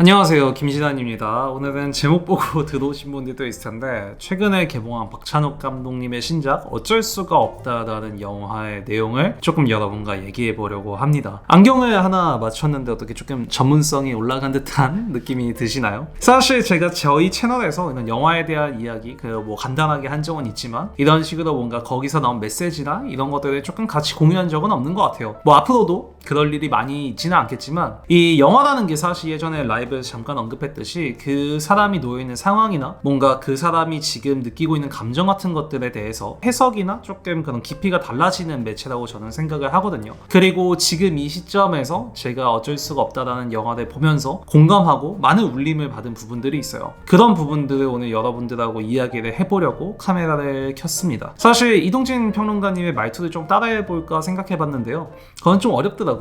안녕하세요, 김신환입니다. 오늘은 제목 보고 들어오신 분들도 있을 텐데 최근에 개봉한 박찬욱 감독님의 신작 어쩔 수가 없다라는 영화의 내용을 조금 여러분과 얘기해 보려고 합니다. 안경을 하나 맞췄는데 어떻게 조금 전문성이 올라간 듯한 느낌이 드시나요? 사실 제가 저희 채널에서 이런 영화에 대한 이야기 간단하게 한 적은 있지만 이런 식으로 뭔가 거기서 나온 메시지나 이런 것들을 조금 같이 공유한 적은 없는 것 같아요. 앞으로도 그럴 일이 많이 있지는 않겠지만 이 영화라는 게 사실 예전에 라이브에서 잠깐 언급했듯이 그 사람이 놓여있는 상황이나 뭔가 그 사람이 지금 느끼고 있는 감정 같은 것들에 대해서 해석이나 조금 그런 깊이가 달라지는 매체라고 저는 생각을 하거든요. 그리고 지금 이 시점에서 제가 어쩔 수가 없다라는 영화를 보면서 공감하고 많은 울림을 받은 부분들이 있어요. 그런 부분들을 오늘 여러분들하고 이야기를 해보려고 카메라를 켰습니다. 사실 이동진 평론가님의 말투를 좀 따라해볼까 생각해봤는데요. 그건 좀 어렵더라고요.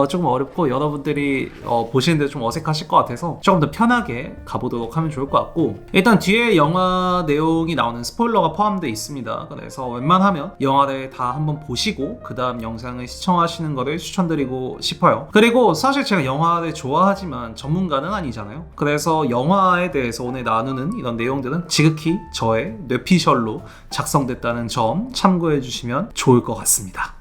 조금 어렵고 여러분들이 보시는데 좀 어색하실 것 같아서 조금 더 편하게 가보도록 하면 좋을 것 같고, 일단 뒤에 영화 내용이 나오는 스포일러가 포함되어 있습니다. 그래서 웬만하면 영화를 다 한번 보시고 그 다음 영상을 시청하시는 것을 추천드리고 싶어요. 그리고 사실 제가 영화를 좋아하지만 전문가는 아니잖아요. 그래서 영화에 대해서 오늘 나누는 이런 내용들은 지극히 저의 뇌피셜로 작성됐다는 점 참고해 주시면 좋을 것 같습니다.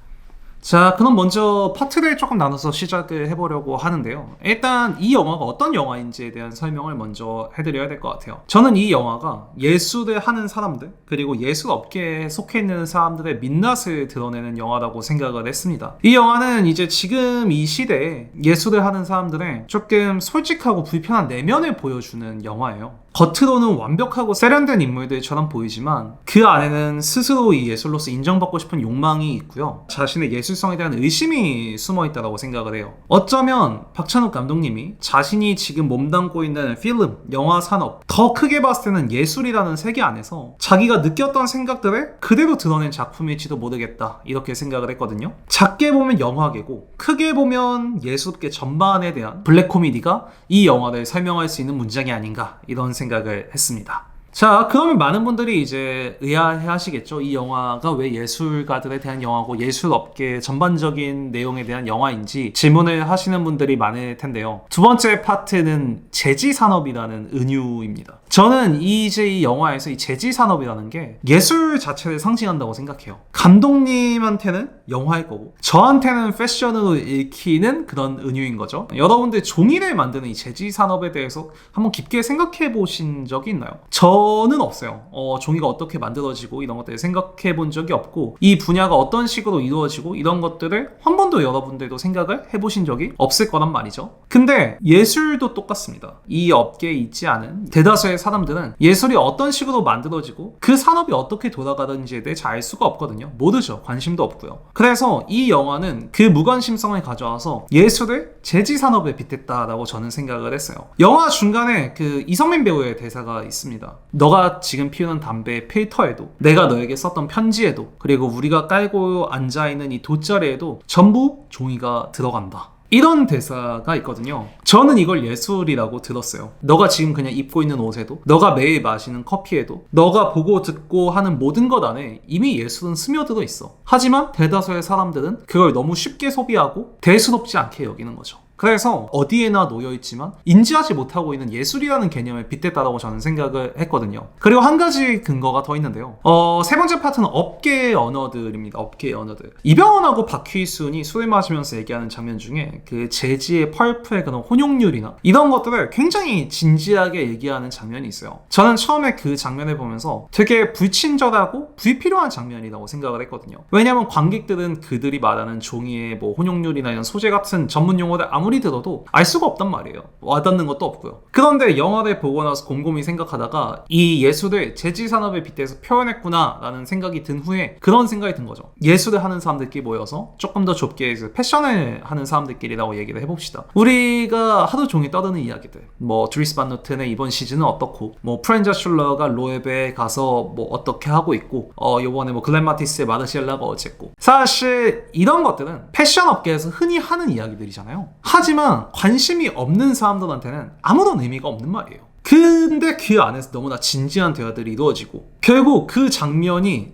자, 그럼 먼저 파트를 조금 나눠서 시작을 해보려고 하는데요. 일단 이 영화가 어떤 영화인지에 대한 설명을 먼저 해드려야 될 것 같아요. 저는 이 영화가 예술을 하는 사람들, 그리고 예술 업계에 속해 있는 사람들의 민낯을 드러내는 영화라고 생각을 했습니다. 이 영화는 이제 지금 이 시대에 예술을 하는 사람들의 조금 솔직하고 불편한 내면을 보여주는 영화예요. 겉으로는 완벽하고 세련된 인물들처럼 보이지만 그 안에는 스스로 이 예술로서 인정받고 싶은 욕망이 있고요. 자신의 예술성에 대한 의심이 숨어있다고 생각을 해요. 어쩌면 박찬욱 감독님이 자신이 지금 몸담고 있는 필름, 영화 산업, 더 크게 봤을 때는 예술이라는 세계 안에서 자기가 느꼈던 생각들을 그대로 드러낸 작품일지도 모르겠다, 이렇게 생각을 했거든요. 작게 보면 영화계고 크게 보면 예술계 전반에 대한 블랙 코미디가 이 영화를 설명할 수 있는 문장이 아닌가, 이런 생각을 했습니다. 자, 그러면 많은 분들이 이제 의아해 하시겠죠. 이 영화가 왜 예술가들에 대한 영화고 예술업계 전반적인 내용에 대한 영화인지 질문을 하시는 분들이 많을 텐데요. 두 번째 파트는 제지산업이라는 은유입니다. 저는 이제 이 영화에서 이 제지산업이라는 게 예술 자체를 상징한다고 생각해요. 감독님한테는 영화일 거고 저한테는 패션으로 읽히는 그런 은유인 거죠. 여러분들 종이를 만드는 이 제지산업에 대해서 한번 깊게 생각해 보신 적이 있나요? 저는 없어요. 종이가 어떻게 만들어지고 이런 것들을 생각해 본 적이 없고 이 분야가 어떤 식으로 이루어지고 이런 것들을 한 번도 여러분들도 생각을 해보신 적이 없을 거란 말이죠. 근데 예술도 똑같습니다. 이 업계에 있지 않은 대다수의 사람들은 예술이 어떤 식으로 만들어지고 그 산업이 어떻게 돌아가는지에 대해 잘 알 수가 없거든요. 모르죠. 관심도 없고요. 그래서 이 영화는 그 무관심성을 가져와서 예술을 제지산업에 빗댔다라고 저는 생각을 했어요. 영화 중간에 그 이성민 배우의 대사가 있습니다. 너가 지금 피우는 담배의 필터에도, 내가 너에게 썼던 편지에도, 그리고 우리가 깔고 앉아있는 이 돗자리에도 전부 종이가 들어간다. 이런 대사가 있거든요. 저는 이걸 예술이라고 들었어요. 너가 지금 그냥 입고 있는 옷에도, 너가 매일 마시는 커피에도, 너가 보고 듣고 하는 모든 것 안에 이미 예술은 스며들어 있어. 하지만 대다수의 사람들은 그걸 너무 쉽게 소비하고 대수롭지 않게 여기는 거죠. 그래서 어디에나 놓여있지만 인지하지 못하고 있는 예술이라는 개념에 빗댔다라고 저는 생각을 했거든요. 그리고 한 가지 근거가 더 있는데요. 세 번째 파트는 업계의 언어들입니다. 업계의 언어들. 이병헌하고 박휘순이 술을 마시면서 얘기하는 장면 중에 그 재즈의 펄프의 그런 혼용률이나 이런 것들을 굉장히 진지하게 얘기하는 장면이 있어요. 저는 처음에 그 장면을 보면서 되게 불친절하고 불필요한 장면이라고 생각을 했거든요. 왜냐하면 관객들은 그들이 말하는 종이의 혼용률이나 이런 소재 같은 전문 용어를 아무리 들어도 알 수가 없단 말이에요. 와닿는 것도 없고요. 그런데 영화를 보고 나서 곰곰이 생각하다가 이 예술을 제지산업에 빗대서 표현했구나 라는 생각이 든 후에 그런 생각이 든 거죠. 예술을 하는 사람들끼리 모여서 조금 더 좁게 패션을 하는 사람들끼리라고 얘기를 해봅시다. 우리가 하루 종일 떠드는 이야기들, 드리스 반 노튼의 이번 시즌은 어떻고, 프렌자 슐러가 로에베에 가서 어떻게 하고 있고, 요번에 글렌 마티스의 마르시엘라가 어쨌고, 사실 이런 것들은 패션 업계에서 흔히 하는 이야기들이잖아요. 하지만 관심이 없는 사람들한테는 아무런 의미가 없는 말이에요. 근데 그 안에서 너무나 진지한 대화들이 이루어지고 결국 그 장면이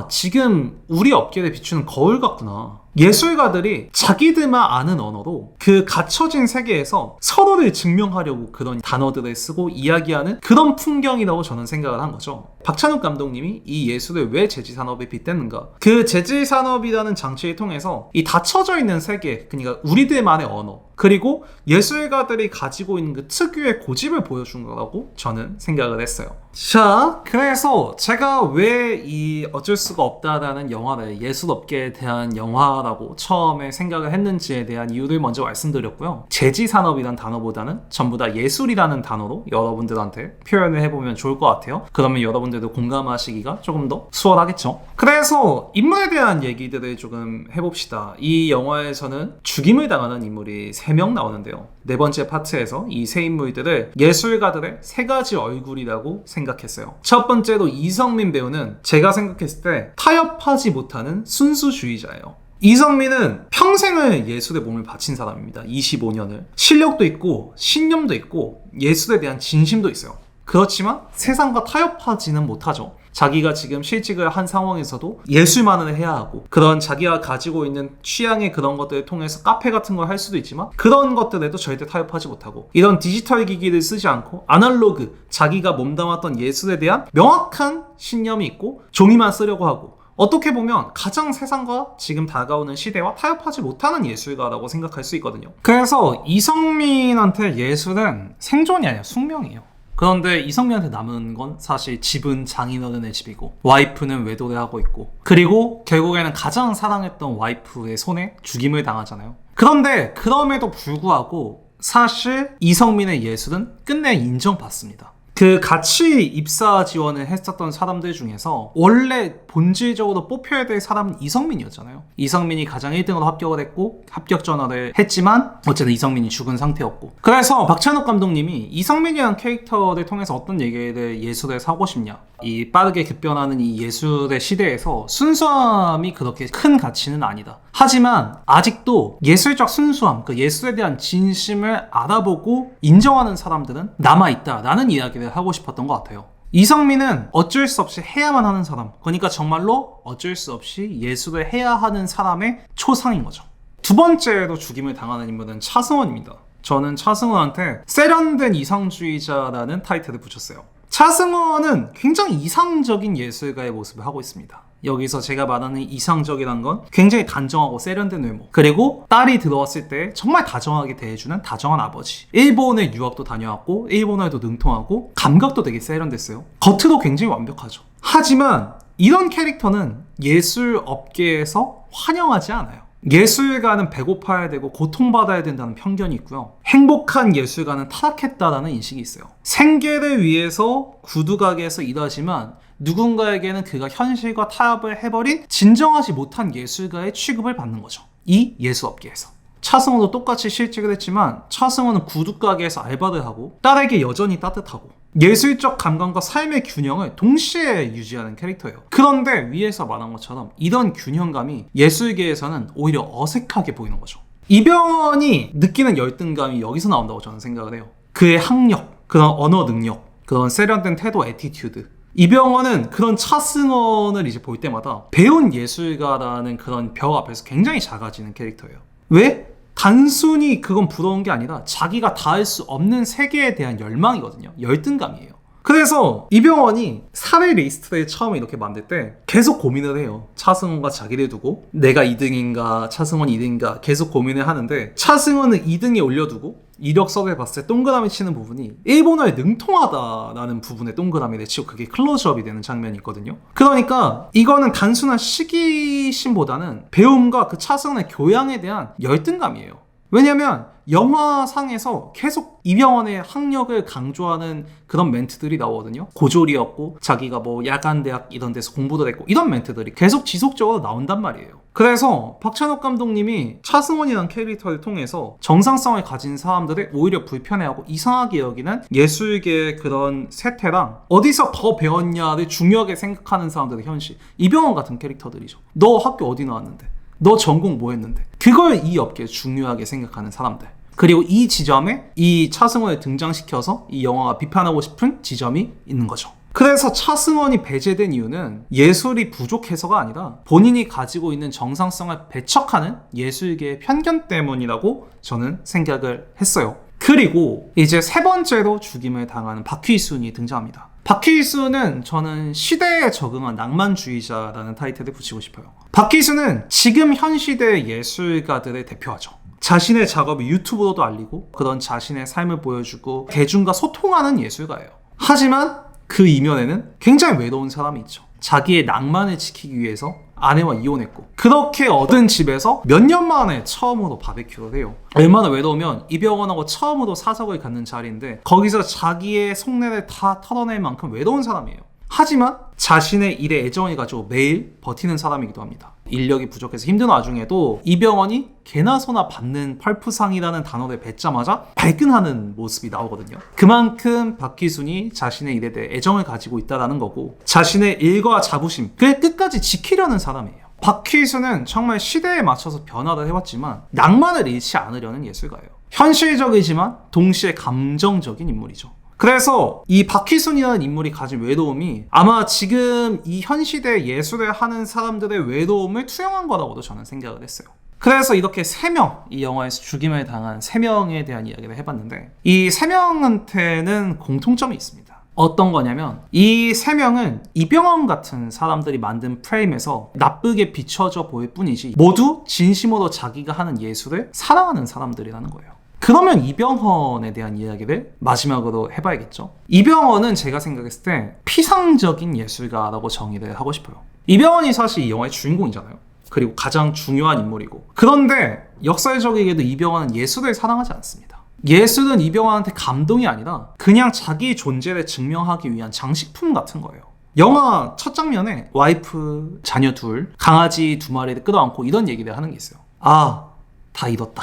지금 우리 업계를 비추는 거울 같구나. 예술가들이 자기들만 아는 언어로 그 갇혀진 세계에서 서로를 증명하려고 그런 단어들을 쓰고 이야기하는 그런 풍경이라고 저는 생각을 한 거죠. 박찬욱 감독님이 이 예술을 왜 재즈산업에 빗댔는가? 그 재즈산업이라는 장치를 통해서 이 닫혀져 있는 세계, 그러니까 우리들만의 언어, 그리고 예술가들이 가지고 있는 그 특유의 고집을 보여준 거라고 저는 생각을 했어요. 자, 그래서 제가 왜 이 어쩔 수가 없다라는 영화를 예술업계에 대한 영화라고 처음에 생각을 했는지에 대한 이유를 먼저 말씀드렸고요. 재지산업이란 단어보다는 전부 다 예술이라는 단어로 여러분들한테 표현을 해보면 좋을 것 같아요. 그러면 여러분들도 공감하시기가 조금 더 수월하겠죠. 그래서 인물에 대한 얘기들을 조금 해봅시다. 이 영화에서는 죽임을 당하는 인물이 3명 나오는데요. 네 번째 파트에서 이 세 인물들을 예술가들의 3가지 얼굴이라고 생각했어요. 첫 번째로 이성민 배우는 제가 생각했을 때 타협하지 못하는 순수주의자예요. 이성민은 평생을 예술에 몸을 바친 사람입니다. 25년을. 실력도 있고 신념도 있고 예술에 대한 진심도 있어요. 그렇지만 세상과 타협하지는 못하죠. 자기가 지금 실직을 한 상황에서도 예술만을 해야 하고 그런 자기가 가지고 있는 취향의 그런 것들을 통해서 카페 같은 걸 할 수도 있지만 그런 것들에도 절대 타협하지 못하고 이런 디지털 기기를 쓰지 않고 아날로그 자기가 몸담았던 예술에 대한 명확한 신념이 있고 종이만 쓰려고 하고 어떻게 보면 가장 세상과 지금 다가오는 시대와 타협하지 못하는 예술가라고 생각할 수 있거든요. 그래서 이성민한테 예술은 생존이 아니라 숙명이에요. 그런데 이성민한테 남은 건 사실 집은 장인어른의 집이고 와이프는 외도를 하고 있고 그리고 결국에는 가장 사랑했던 와이프의 손에 죽임을 당하잖아요. 그런데 그럼에도 불구하고 사실 이성민의 예술은 끝내 인정받습니다. 그 같이 입사 지원을 했었던 사람들 중에서 원래 본질적으로 뽑혀야 될 사람은 이성민이었잖아요. 이성민이 가장 1등으로 합격을 했고 합격 전화를 했지만 어쨌든 이성민이 죽은 상태였고 그래서 박찬욱 감독님이 이성민이라는 캐릭터를 통해서 어떤 얘기를 예술에 사고 싶냐, 이 빠르게 급변하는 이 예술의 시대에서 순수함이 그렇게 큰 가치는 아니다. 하지만 아직도 예술적 순수함, 그 예술에 대한 진심을 알아보고 인정하는 사람들은 남아있다라는 이야기를 하고 싶었던 것 같아요. 이성민은 어쩔 수 없이 해야만 하는 사람, 그러니까 정말로 어쩔 수 없이 예술을 해야 하는 사람의 초상인 거죠. 두 번째로 죽임을 당하는 인물은 차승원입니다. 저는 차승원한테 세련된 이상주의자라는 타이틀을 붙였어요. 차승원은 굉장히 이상적인 예술가의 모습을 하고 있습니다. 여기서 제가 말하는 이상적이란 건 굉장히 단정하고 세련된 외모, 그리고 딸이 들어왔을 때 정말 다정하게 대해주는 다정한 아버지. 일본에 유학도 다녀왔고 일본어에도 능통하고 감각도 되게 세련됐어요. 겉으로 굉장히 완벽하죠. 하지만 이런 캐릭터는 예술 업계에서 환영하지 않아요. 예술가는 배고파야 되고 고통받아야 된다는 편견이 있고요. 행복한 예술가는 타락했다라는 인식이 있어요. 생계를 위해서 구두가게에서 일하지만 누군가에게는 그가 현실과 타협을 해버린 진정하지 못한 예술가의 취급을 받는 거죠. 이 예술업계에서. 차승원도 똑같이 실직을 했지만 차승원은 구두가게에서 알바를 하고 딸에게 여전히 따뜻하고 예술적 감각과 삶의 균형을 동시에 유지하는 캐릭터예요. 그런데 위에서 말한 것처럼 이런 균형감이 예술계에서는 오히려 어색하게 보이는 거죠. 이병헌이 느끼는 열등감이 여기서 나온다고 저는 생각을 해요. 그의 학력, 그런 언어 능력, 그런 세련된 태도, 애티튜드. 이병헌은 그런 차승원을 이제 볼 때마다 배운 예술가라는 그런 벽 앞에서 굉장히 작아지는 캐릭터예요. 왜? 단순히 그건 부러운 게 아니라 자기가 닿을 수 없는 세계에 대한 열망이거든요. 열등감이에요. 그래서 이병헌이 사례 리스트를 처음에 이렇게 만들 때 계속 고민을 해요. 차승원과 자기를 두고 내가 2등인가 차승원이 2등인가 계속 고민을 하는데 차승원은 2등에 올려두고 이력서를 봤을 때 동그라미 치는 부분이 일본어에 능통하다라는 부분에 동그라미를 치고 그게 클로즈업이 되는 장면이 있거든요. 그러니까 이거는 단순한 시기심보다는 배움과 그 차승원의 교양에 대한 열등감이에요. 왜냐면 영화상에서 계속 이병헌의 학력을 강조하는 그런 멘트들이 나오거든요. 고졸이었고 자기가 뭐 야간대학 이런 데서 공부도 했고 이런 멘트들이 계속 지속적으로 나온단 말이에요. 그래서 박찬욱 감독님이 차승원이라는 캐릭터를 통해서 정상성을 가진 사람들을 오히려 불편해하고 이상하게 여기는 예술계의 그런 세태랑 어디서 더 배웠냐를 중요하게 생각하는 사람들의 현실. 이병헌 같은 캐릭터들이죠. 너 학교 어디 나왔는데? 너 전공 뭐 했는데? 그걸 이 업계에 중요하게 생각하는 사람들. 그리고 이 지점에 이 차승원을 등장시켜서 이 영화가 비판하고 싶은 지점이 있는 거죠. 그래서 차승원이 배제된 이유는 예술이 부족해서가 아니라 본인이 가지고 있는 정상성을 배척하는 예술계의 편견 때문이라고 저는 생각을 했어요. 그리고 이제 세 번째로 죽임을 당하는 박휘순이 등장합니다. 박휘순은 저는 시대에 적응한 낭만주의자라는 타이틀을 붙이고 싶어요. 박휘순은 지금 현 시대의 예술가들의 대표하죠. 자신의 작업을 유튜브로도 알리고 그런 자신의 삶을 보여주고 대중과 소통하는 예술가예요. 하지만 그 이면에는 굉장히 외로운 사람이 있죠. 자기의 낭만을 지키기 위해서 아내와 이혼했고 그렇게 얻은 집에서 몇 년 만에 처음으로 바베큐를 해요. 얼마나 외로우면 이병헌하고 처음으로 사석을 갖는 자리인데 거기서 자기의 속내를 다 털어낼 만큼 외로운 사람이에요. 하지만 자신의 일에 애정을 가지고 매일 버티는 사람이기도 합니다. 인력이 부족해서 힘든 와중에도 이병헌이 개나 소나 받는 펄프상이라는 단어를 뱉자마자 발끈하는 모습이 나오거든요. 그만큼 박휘순이 자신의 일에 대해 애정을 가지고 있다는 거고 자신의 일과 자부심, 그걸 끝까지 지키려는 사람이에요. 박휘순은 정말 시대에 맞춰서 변화를 해왔지만 낭만을 잃지 않으려는 예술가예요. 현실적이지만 동시에 감정적인 인물이죠. 그래서 이 박휘순이라는 인물이 가진 외로움이 아마 지금 이 현 시대의 예술을 하는 사람들의 외로움을 투영한 거라고도 저는 생각을 했어요. 그래서 이렇게 3명, 이 영화에서 죽임을 당한 3명에 대한 이야기를 해봤는데 이 3명한테는 공통점이 있습니다. 어떤 거냐면 이 3명은 이병헌 같은 사람들이 만든 프레임에서 나쁘게 비춰져 보일 뿐이지 모두 진심으로 자기가 하는 예술을 사랑하는 사람들이라는 거예요. 그러면 이병헌에 대한 이야기를 마지막으로 해봐야겠죠. 이병헌은 제가 생각했을 때 피상적인 예술가라고 정의를 하고 싶어요. 이병헌이 사실 이 영화의 주인공이잖아요. 그리고 가장 중요한 인물이고. 그런데 역설적이게도 이병헌은 예술을 사랑하지 않습니다. 예술은 이병헌한테 감동이 아니라 그냥 자기 존재를 증명하기 위한 장식품 같은 거예요. 영화 첫 장면에 와이프, 자녀 둘, 강아지 2마리를 끌어안고 이런 얘기를 하는 게 있어요. 아, 다 잃었다.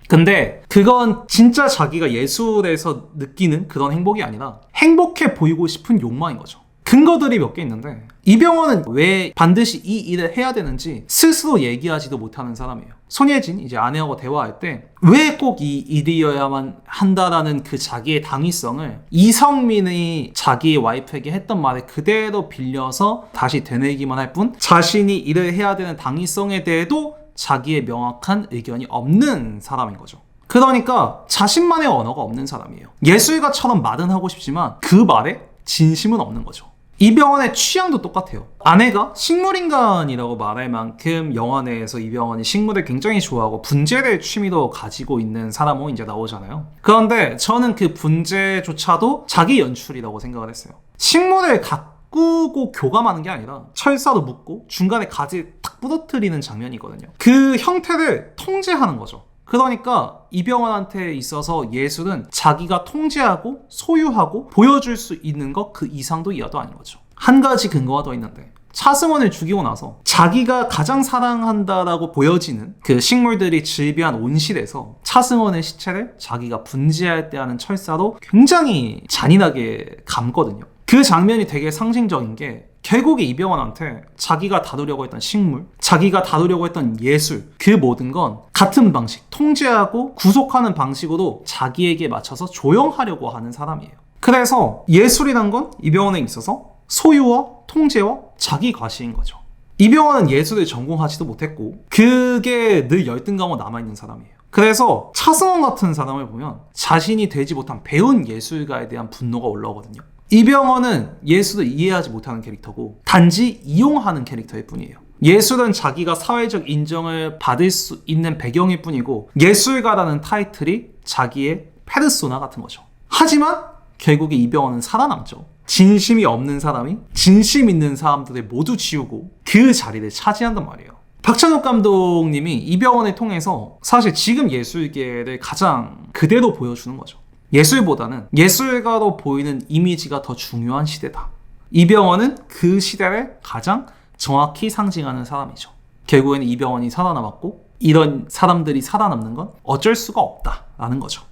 근데 그건 진짜 자기가 예술에서 느끼는 그런 행복이 아니라 행복해 보이고 싶은 욕망인 거죠. 근거들이 몇 개 있는데 이병헌은 왜 반드시 이 일을 해야 되는지 스스로 얘기하지도 못하는 사람이에요. 손예진, 이제 아내하고 대화할 때 왜 꼭 이 일이어야만 한다라는 그 자기의 당위성을 이성민이 자기의 와이프에게 했던 말을 그대로 빌려서 다시 되뇌기만 할 뿐 자신이 일을 해야 되는 당위성에 대해도 자기의 명확한 의견이 없는 사람인 거죠. 그러니까 자신만의 언어가 없는 사람이에요. 예술가처럼 말은 하고 싶지만 그 말에 진심은 없는 거죠. 이병헌의 취향도 똑같아요. 아내가 식물인간이라고 말할 만큼 영화 내에서 이병헌이 식물을 굉장히 좋아하고 분재를 취미로 가지고 있는 사람으로 이제 나오잖아요. 그런데 저는 그 분재조차도 자기 연출이라고 생각을 했어요. 식물을 가꾸고 교감하는 게 아니라 철사로 묶고 중간에 가지 탁 부러뜨리는 장면이 있거든요. 그 형태를 통제하는 거죠. 그러니까 이병헌한테 있어서 예술은 자기가 통제하고 소유하고 보여줄 수 있는 것 그 이상도 이하도 아닌 거죠. 한 가지 근거가 더 있는데 차승원을 죽이고 나서 자기가 가장 사랑한다라고 보여지는 그 식물들이 즐비한 온실에서 차승원의 시체를 자기가 분재할 때 하는 철사로 굉장히 잔인하게 감거든요. 그 장면이 되게 상징적인 게 결국에 이병헌한테 자기가 다루려고 했던 식물, 자기가 다루려고 했던 예술, 그 모든 건 같은 방식, 통제하고 구속하는 방식으로 자기에게 맞춰서 조형하려고 하는 사람이에요. 그래서 예술이란 건 이병헌에 있어서 소유와 통제와 자기 과시인 거죠. 이병헌은 예술을 전공하지도 못했고 그게 늘 열등감으로 남아있는 사람이에요. 그래서 차승원 같은 사람을 보면 자신이 되지 못한 배운 예술가에 대한 분노가 올라오거든요. 이병헌은 예술을 이해하지 못하는 캐릭터고 단지 이용하는 캐릭터일 뿐이에요. 예술은 자기가 사회적 인정을 받을 수 있는 배경일 뿐이고 예술가라는 타이틀이 자기의 페르소나 같은 거죠. 하지만 결국에 이병헌은 살아남죠. 진심이 없는 사람이 진심 있는 사람들을 모두 지우고 그 자리를 차지한단 말이에요. 박찬욱 감독님이 이병헌을 통해서 사실 지금 예술계를 가장 그대로 보여주는 거죠. 예술보다는 예술가로 보이는 이미지가 더 중요한 시대다. 이병헌은 그 시대를 가장 정확히 상징하는 사람이죠. 결국에는 이병헌이 살아남았고 이런 사람들이 살아남는 건 어쩔 수가 없다라는 거죠.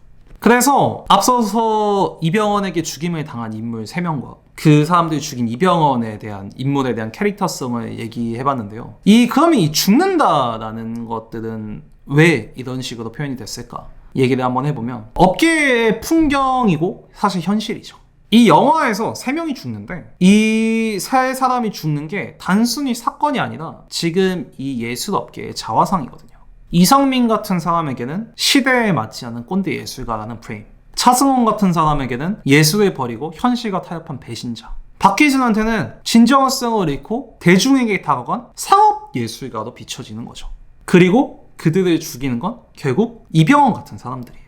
그래서 앞서서 이병헌에게 죽임을 당한 인물 3명과 그 사람들이 죽인 이병헌에 대한 인물에 대한 캐릭터성을 얘기해봤는데요. 그러면 이 죽는다라는 것들은 왜 이런 식으로 표현이 됐을까? 얘기를 한번 해보면 업계의 풍경이고 사실 현실이죠. 이 영화에서 3명이 죽는데 이 세 사람이 죽는 게 단순히 사건이 아니라 지금 이 예술업계의 자화상이거든요. 이성민 같은 사람에게는 시대에 맞지 않는 꼰대 예술가라는 프레임, 차승원 같은 사람에게는 예술을 버리고 현실과 타협한 배신자, 박희순한테는 진정성을 잃고 대중에게 다가간 상업 예술가로 비춰지는 거죠. 그리고 그들을 죽이는 건 결국 이병헌 같은 사람들이에요.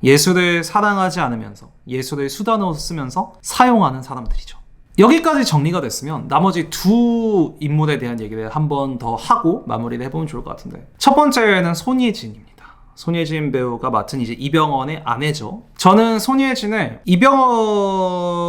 예술을 사랑하지 않으면서 예술을 수단으로 쓰면서 사용하는 사람들이죠. 여기까지 정리가 됐으면 나머지 두 인물에 대한 얘기를 한 번 더 하고 마무리를 해보면 좋을 것 같은데, 첫 번째는 손예진입니다. 손예진 배우가 맡은 이제 이병헌의 아내죠. 저는 손예진을 이병헌이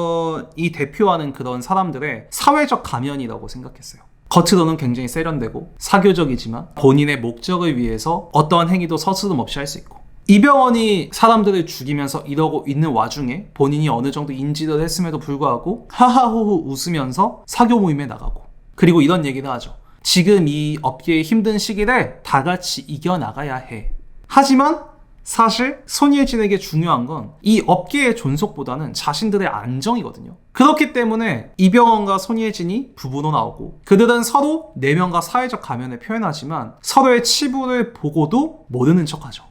대표하는 그런 사람들의 사회적 가면이라고 생각했어요. 겉으로는 굉장히 세련되고 사교적이지만 본인의 목적을 위해서 어떠한 행위도 서스름 없이 할 수 있고, 이병헌이 사람들을 죽이면서 이러고 있는 와중에 본인이 어느 정도 인지를 했음에도 불구하고 하하호호 웃으면서 사교 모임에 나가고, 그리고 이런 얘기를 하죠. 지금 이 업계의 힘든 시기를 다 같이 이겨나가야 해. 하지만 사실 손예진에게 중요한 건 이 업계의 존속보다는 자신들의 안정이거든요. 그렇기 때문에 이병헌과 손예진이 부부로 나오고, 그들은 서로 내면과 사회적 가면을 표현하지만 서로의 치부를 보고도 모르는 척하죠.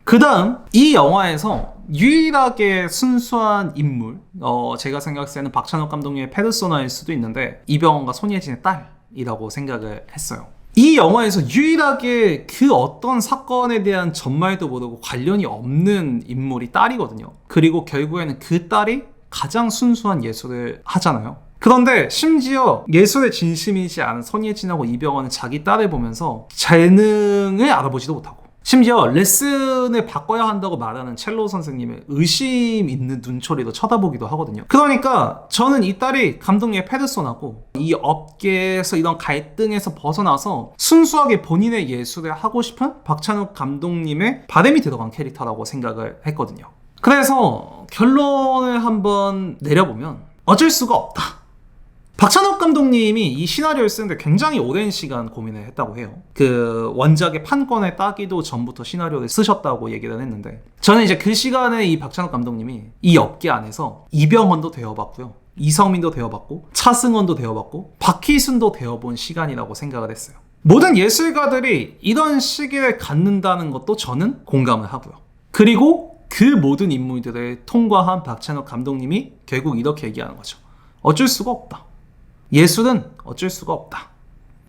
그 다음, 이 영화에서 유일하게 순수한 인물, 제가 생각할 때는 박찬욱 감독님의 페르소나일 수도 있는데 이병헌과 손예진의 딸이라고 생각을 했어요. 이 영화에서 유일하게 그 어떤 사건에 대한 전말도 모르고 관련이 없는 인물이 딸이거든요. 그리고 결국에는 그 딸이 가장 순수한 예술을 하잖아요. 그런데 심지어 예술에 진심이지 않은 손예진하고 이병헌은 자기 딸을 보면서 재능을 알아보지도 못하고, 심지어 레슨을 바꿔야 한다고 말하는 첼로 선생님의 의심 있는 눈초리로 쳐다보기도 하거든요. 그러니까 저는 이 딸이 감독님의 페르소나고, 이 업계에서 이런 갈등에서 벗어나서 순수하게 본인의 예술을 하고 싶은 박찬욱 감독님의 바람이 들어간 캐릭터라고 생각을 했거든요. 그래서 결론을 한번 내려보면 어쩔 수가 없다. 박찬욱 감독님이 이 시나리오를 쓰는데 굉장히 오랜 시간 고민을 했다고 해요. 그 원작의 판권을 따기도 전부터 시나리오를 쓰셨다고 얘기를 했는데, 저는 이제 그 시간에 이 박찬욱 감독님이 이 업계 안에서 이병헌도 되어봤고요, 이성민도 되어봤고, 차승원도 되어봤고, 박희순도 되어본 시간이라고 생각을 했어요. 모든 예술가들이 이런 시기를 갖는다는 것도 저는 공감을 하고요. 그리고 그 모든 인물들을 통과한 박찬욱 감독님이 결국 이렇게 얘기하는 거죠. 어쩔 수가 없다. 예술은 어쩔 수가 없다.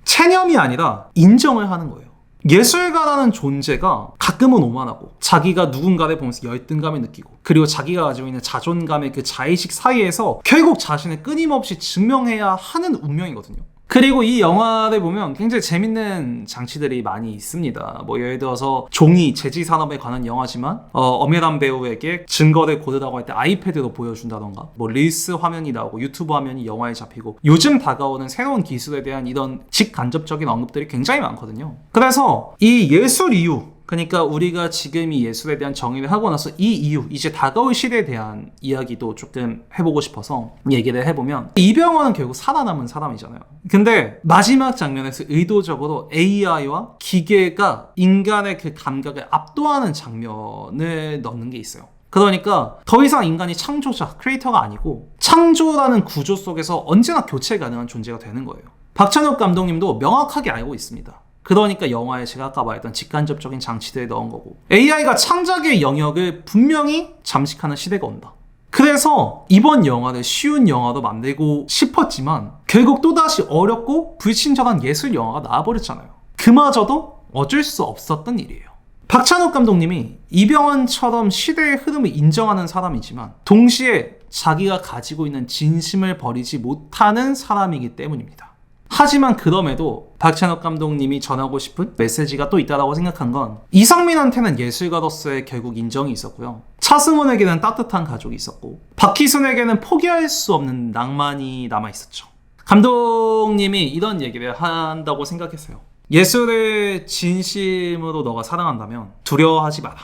체념이 아니라 인정을 하는 거예요. 예술가라는 존재가 가끔은 오만하고 자기가 누군가를 보면서 열등감을 느끼고, 그리고 자기가 가지고 있는 자존감의 그 자의식 사이에서 결국 자신을 끊임없이 증명해야 하는 운명이거든요. 그리고 이 영화를 보면 굉장히 재밌는 장치들이 많이 있습니다. 뭐 예를 들어서 종이 제지 산업에 관한 영화지만 엄연한 배우에게 증거를 고르라고 할 때 아이패드로 보여준다던가, 뭐 릴스 화면이 나오고 유튜브 화면이 영화에 잡히고, 요즘 다가오는 새로운 기술에 대한 이런 직간접적인 언급들이 굉장히 많거든요. 그래서 이 예술 이유, 그러니까 우리가 지금 이 예술에 대한 정의를 하고 나서 이 이유, 이제 다가올 시대에 대한 이야기도 조금 해보고 싶어서 얘기를 해보면, 이병헌은 결국 살아남은 사람이잖아요. 근데 마지막 장면에서 의도적으로 AI와 기계가 인간의 그 감각을 압도하는 장면을 넣는 게 있어요. 그러니까 더 이상 인간이 창조자, 크리에이터가 아니고 창조라는 구조 속에서 언제나 교체 가능한 존재가 되는 거예요. 박찬욱 감독님도 명확하게 알고 있습니다. 그러니까 영화에 제가 아까 말했던 직간접적인 장치들을 넣은 거고, AI가 창작의 영역을 분명히 잠식하는 시대가 온다. 그래서 이번 영화를 쉬운 영화로 만들고 싶었지만 결국 또다시 어렵고 불친절한 예술 영화가 나와버렸잖아요. 그마저도 어쩔 수 없었던 일이에요. 박찬욱 감독님이 이병헌처럼 시대의 흐름을 인정하는 사람이지만 동시에 자기가 가지고 있는 진심을 버리지 못하는 사람이기 때문입니다. 하지만 그럼에도 박찬욱 감독님이 전하고 싶은 메시지가 또 있다고 생각한 건, 이성민한테는 예술가로서의 결국 인정이 있었고요, 차승원에게는 따뜻한 가족이 있었고, 박희순에게는 포기할 수 없는 낭만이 남아있었죠. 감독님이 이런 얘기를 한다고 생각했어요. 예술을 진심으로 너가 사랑한다면 두려워하지 마라.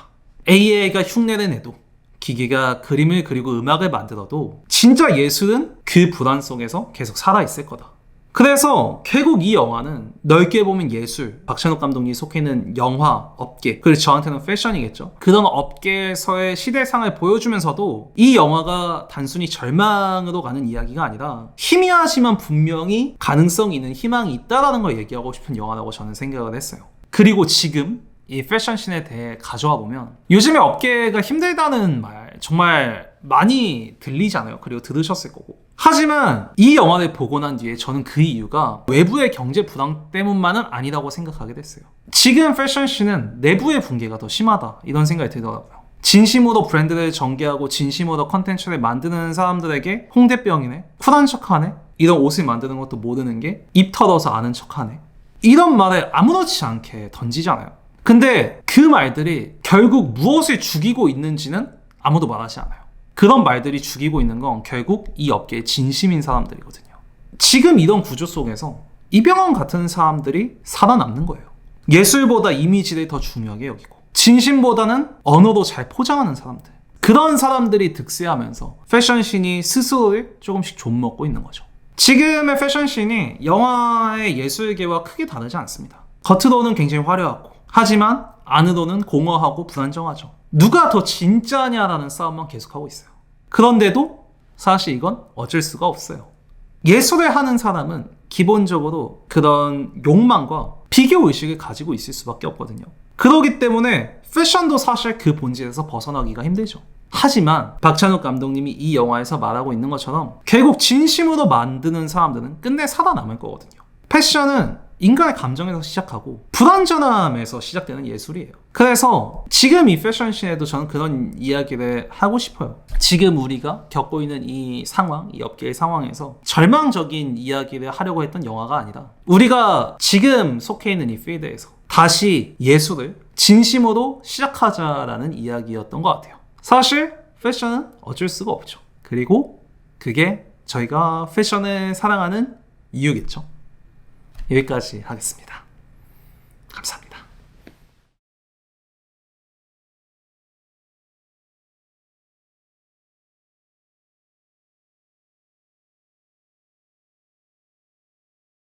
AI가 흉내를 내도, 기계가 그림을 그리고 음악을 만들어도 진짜 예술은 그 불안 속에서 계속 살아있을 거다. 그래서 결국 이 영화는 넓게 보면 예술, 박찬욱 감독님이 속해 있는 영화 업계, 그리고 저한테는 패션이겠죠. 그런 업계에서의 시대상을 보여주면서도 이 영화가 단순히 절망으로 가는 이야기가 아니라 희미하지만 분명히 가능성이 있는 희망이 있다는 걸 얘기하고 싶은 영화라고 저는 생각을 했어요. 그리고 지금 이 패션씬에 대해 가져와 보면 요즘에 업계가 힘들다는 말 정말 많이 들리잖아요. 그리고 들으셨을 거고. 하지만 이 영화를 보고 난 뒤에 저는 그 이유가 외부의 경제 부담 때문만은 아니라고 생각하게 됐어요. 지금 패션씬은 내부의 붕괴가 더 심하다 이런 생각이 들더라고요. 진심으로 브랜드를 전개하고 진심으로 컨텐츠를 만드는 사람들에게 홍대병이네, 쿨한 척하네, 이런 옷을 만드는 것도 모르는 게 입 털어서 아는 척하네, 이런 말을 아무렇지 않게 던지잖아요. 근데 그 말들이 결국 무엇을 죽이고 있는지는 아무도 말하지 않아요. 그런 말들이 죽이고 있는 건 결국 이 업계의 진심인 사람들이거든요. 지금 이런 구조 속에서 이병헌 같은 사람들이 살아남는 거예요. 예술보다 이미지를 더 중요하게 여기고 진심보다는 언어로 잘 포장하는 사람들, 그런 사람들이 득세하면서 패션씬이 스스로를 조금씩 좀먹고 있는 거죠. 지금의 패션씬이 영화의 예술계와 크게 다르지 않습니다. 겉으로는 굉장히 화려하고 하지만 안으로는 공허하고 불안정하죠. 누가 더 진짜냐라는 싸움만 계속하고 있어요. 그런데도 사실 이건 어쩔 수가 없어요. 예술을 하는 사람은 기본적으로 그런 욕망과 비교의식을 가지고 있을 수밖에 없거든요. 그렇기 때문에 패션도 사실 그 본질에서 벗어나기가 힘들죠. 하지만 박찬욱 감독님이 이 영화에서 말하고 있는 것처럼 결국 진심으로 만드는 사람들은 끝내 살아남을 거거든요. 패션은 인간의 감정에서 시작하고 불완전함에서 시작되는 예술이에요. 그래서 지금 이 패션씬에도 저는 그런 이야기를 하고 싶어요. 지금 우리가 겪고 있는 이 상황, 이 업계의 상황에서 절망적인 이야기를 하려고 했던 영화가 아니라 우리가 지금 속해 있는 이 필드에서 다시 예술을 진심으로 시작하자라는 이야기였던 것 같아요. 사실 패션은 어쩔 수가 없죠. 그리고 그게 저희가 패션을 사랑하는 이유겠죠. 여기까지 하겠습니다. 감사합니다.